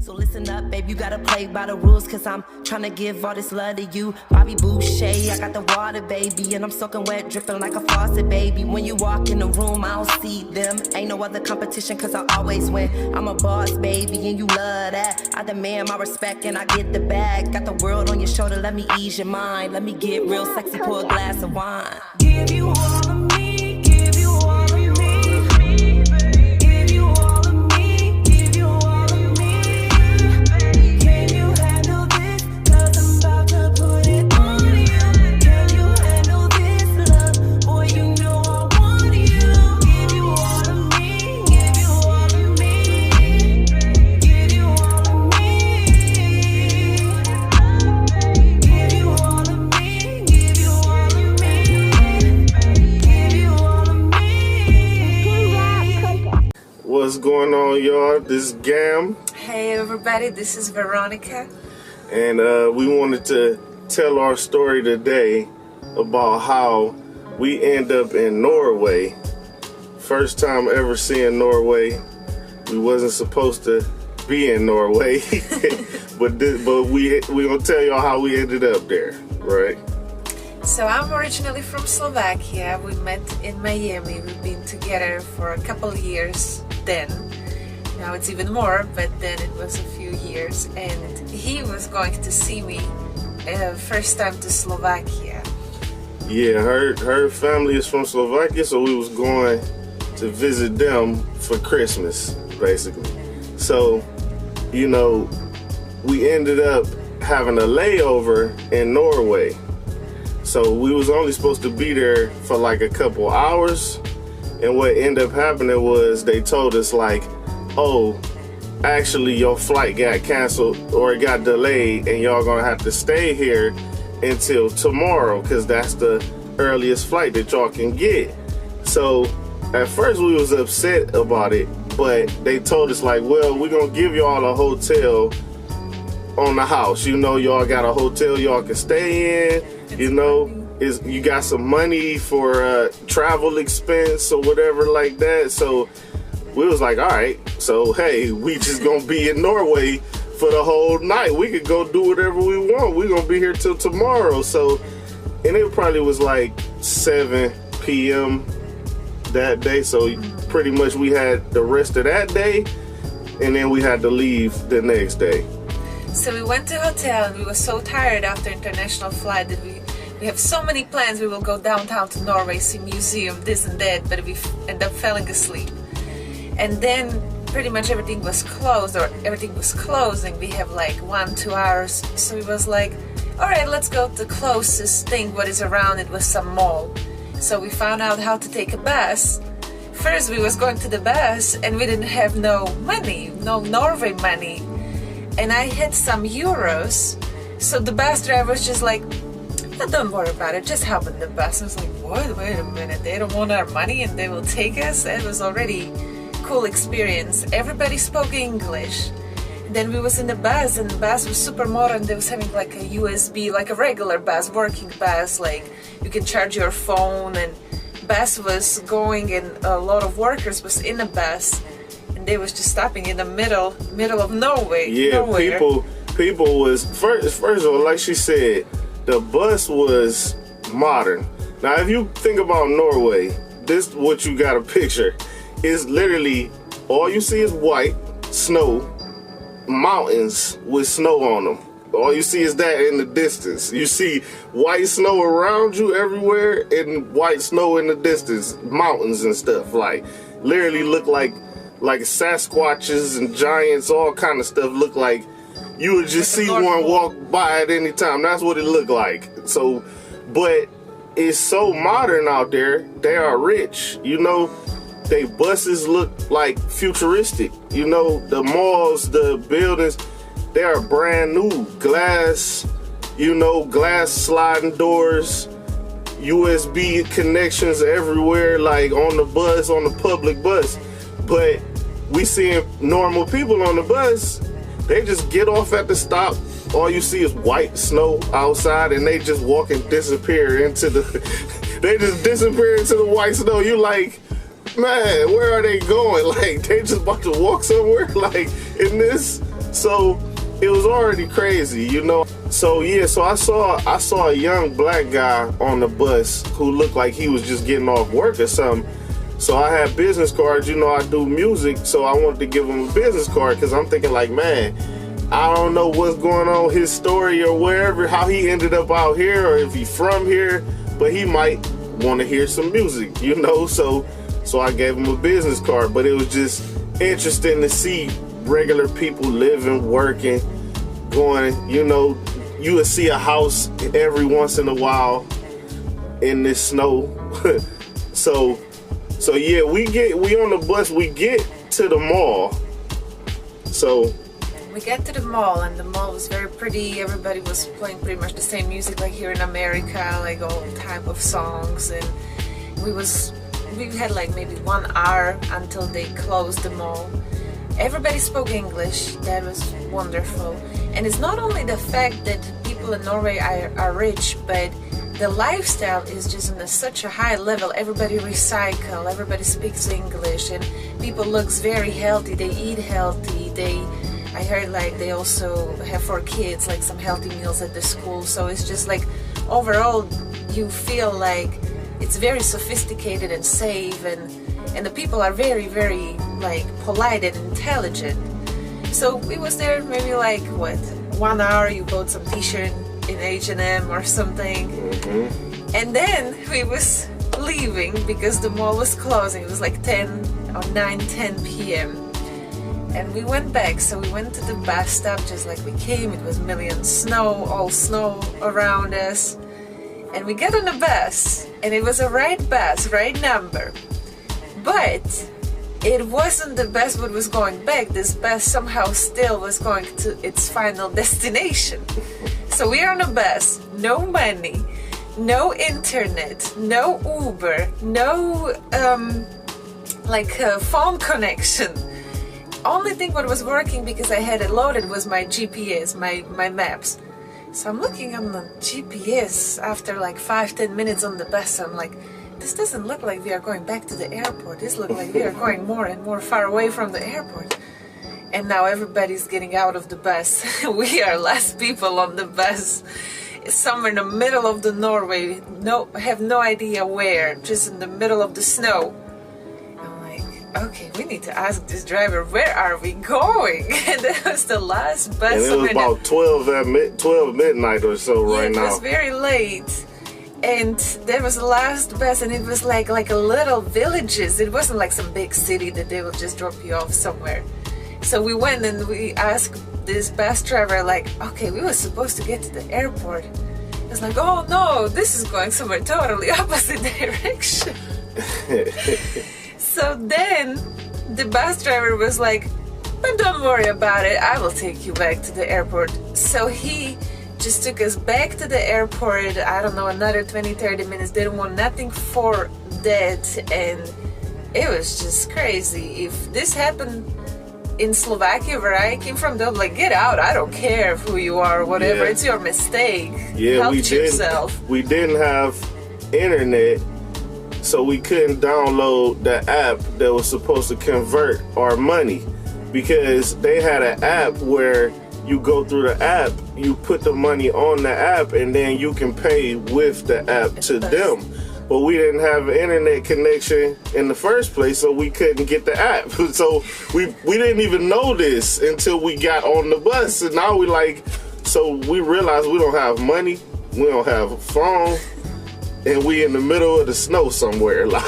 So listen up, babe, you gotta play by the rules, cause I'm tryna give all this love to you. Bobby Boucher, I got the water, baby, and I'm soaking wet, dripping like a faucet, baby. When you walk in the room, I don't see them. Ain't no other competition, cause I always win. I'm a boss, baby, and you love that. I demand my respect and I get the bag. Got the world on your shoulder, let me ease your mind. Let me get real sexy, pour a glass of wine. Give you all of me, give you all of me. Give you all of me, give you all of me. Can you handle this? Cause I'm about to put it on you. Can you handle this love? Boy, you know I want you. Give you all of me, give you all of me. Give you all of me. Give you all of me, give you all of me. Give you all of me. What's going on, y'all? This is Gam, Hey everybody, this is Veronica. and we wanted to tell our story today about how we end up in Norway. First time ever seeing Norway. We wasn't supposed to be in Norway, but we gonna tell y'all how we ended up there, right? So I'm originally from Slovakia. We met in Miami. We've been together for a couple of years then. Now it's even more, but then it was a few years. And he was going to see me first time to Slovakia. Yeah, her family is from Slovakia, so we was going to visit them for Christmas, basically. So, you know, we ended up having a layover in Norway. So we was only supposed to be there for like a couple hours, and what ended up happening was they told us like, oh, actually your flight got canceled or it got delayed and y'all gonna have to stay here until tomorrow because that's the earliest flight that y'all can get. So at first we was upset about it, but they told us like, well, we're gonna give y'all a hotel on the house. You know, y'all got a hotel y'all can stay in. You know, you got some money for travel expense or whatever like that. So we was like, all right, so hey, we just gonna be in Norway for the whole night. We could go do whatever we want. We gonna be here till tomorrow. So, and it probably was like 7 p.m. that day. So pretty much we had the rest of that day, and then we had to leave the next day. So we went to a hotel and we were so tired after international flight that we have so many plans. We will go downtown to Norway, see museum, this and that, but we end up falling asleep. And then pretty much everything was closed, or everything was closing. We have like 1-2 hours. So it was like, all right, let's go to the closest thing what is around. It was some mall. So we found out how to take a bus. First we was going to the bus and we didn't have no money, no Norway money. And I had some euros. So the bus driver was just like, oh, don't worry about it, just hop in the bus. I was like, what? Wait a minute, they don't want our money and they will take us? It was already cool experience. Everybody spoke English. And then we was in the bus, and the bus was super modern. They was having like a USB, like a regular bus, working bus, like you can charge your phone, and bus was going and a lot of workers was in the bus, and they was just stopping in the middle of nowhere. Yeah, nowhere. people was first of all, like she said, the bus was modern. Now if you think about Norway, this what you gotta picture. Is literally all you see is white snow, mountains with snow on them. All you see is that in the distance. You see white snow around you everywhere and white snow in the distance, mountains and stuff. Like literally look like Sasquatches and giants, all kind of stuff. Look like you would just see one walk by at any time. That's what it looked like. So, but it's so modern out there. They are rich, you know. They buses look like futuristic. You know, the malls, the buildings, they are brand new. Glass, you know, glass sliding doors, USB connections everywhere, like on the bus, on the public bus. But we seeing normal people on the bus, they just get off at the stop. All you see is white snow outside, and they just walk and disappear into the, they just disappear into the white snow. You like, man, where are they going? Like, they just about to walk somewhere, like, in this So it was already crazy, you know. So yeah, so I saw a young black guy on the bus who looked like he was just getting off work or something. So I had business cards, you know, I do music, so I wanted to give him a business card because I'm thinking like, man, I don't know what's going on, his story or wherever, how he ended up out here or if he's from here, but he might want to hear some music, you know. So I gave him a business card, but it was just interesting to see regular people living, working, going, you know. You would see a house every once in a while in this snow. So yeah, we on the bus, we get to the mall. So we get to the mall, and the mall was very pretty. Everybody was playing pretty much the same music like here in America, like all type of songs, and we had like maybe 1 hour until they closed the mall. Everybody spoke English. That was wonderful. And it's not only the fact that people in Norway are rich, but the lifestyle is just on such a high level. Everybody recycle, everybody speaks English, and people looks very healthy. They eat healthy. I heard like they also have for kids like some healthy meals at the school. So it's just like overall you feel like it's very sophisticated and safe, and the people are very, very like polite and intelligent. So we was there maybe like 1 hour. You bought some t-shirt in H&M or something, and then we was leaving because the mall was closing. It was like 10 p.m. and we went back. So we went to the bus stop just like we came. It was million snow, all snow around us, and we got on the bus, and it was a right bus, right number, but it wasn't the bus what was going back. This bus somehow still was going to its final destination. So we're on a bus, no money, no internet, no Uber, no phone connection. Only thing what was working because I had it loaded was my GPS, my maps. So I'm looking on the GPS after like 5-10 minutes on the bus. I'm like, this doesn't look like we are going back to the airport. This looks like we are going more and more far away from the airport. And now everybody's getting out of the bus. We are last people on the bus. It's somewhere in the middle of the Norway. Have no idea where. Just in the middle of the snow. I'm like, okay, we need to ask this driver, where are we going? And that was the last bus. And it was about 12 midnight or so right now. It was very late. And there was the last bus, and it was like a little villages. It wasn't like some big city that they will just drop you off somewhere. So we went and we asked this bus driver like, okay, we were supposed to get to the airport. It's like, oh no, this is going somewhere totally opposite direction. So then the bus driver was like, but don't worry about it, I will take you back to the airport. So he just took us back to the airport, I don't know, another 20-30 minutes. Didn't want nothing for that, and it was just crazy. If this happened in Slovakia where I came from, they'll like, get out, I don't care who you are or whatever, it's your mistake. Yeah, Help yourself. We didn't have internet, so we couldn't download the app that was supposed to convert our money, because they had an app where you go through the app, you put the money on the app, and then you can pay with the app to them. But we didn't have an internet connection in the first place, so we couldn't get the app. So we didn't even know this until we got on the bus. And now we realized we don't have money, we don't have a phone, and we in the middle of the snow somewhere. But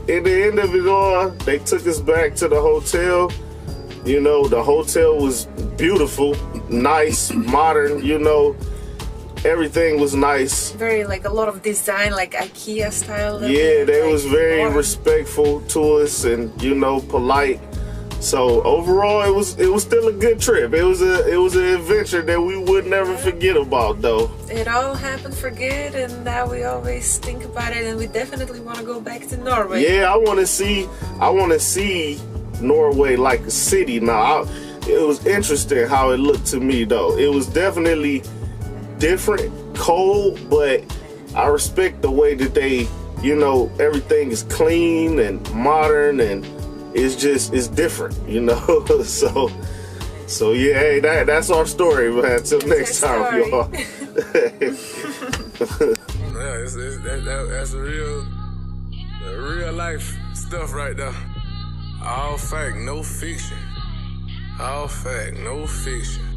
at the end of it all, they took us back to the hotel. You know, the hotel was beautiful, nice, modern, you know. Everything was nice. Very like a lot of design, like IKEA style. Yeah, they was very respectful to us and, you know, polite. So overall, it was still a good trip. It was an adventure that we would never forget about, though. It all happened for good, and now we always think about it, and we definitely want to go back to Norway. Yeah, I want to see Norway like a city now. It was interesting how it looked to me, though. It was definitely different, cold, but I respect the way that they, you know, everything is clean and modern and it's different, you know. So yeah, hey, that's our story, man. Till next time, y'all. Yeah, that's real life stuff right there. All fact, no fiction. All fact, no fiction.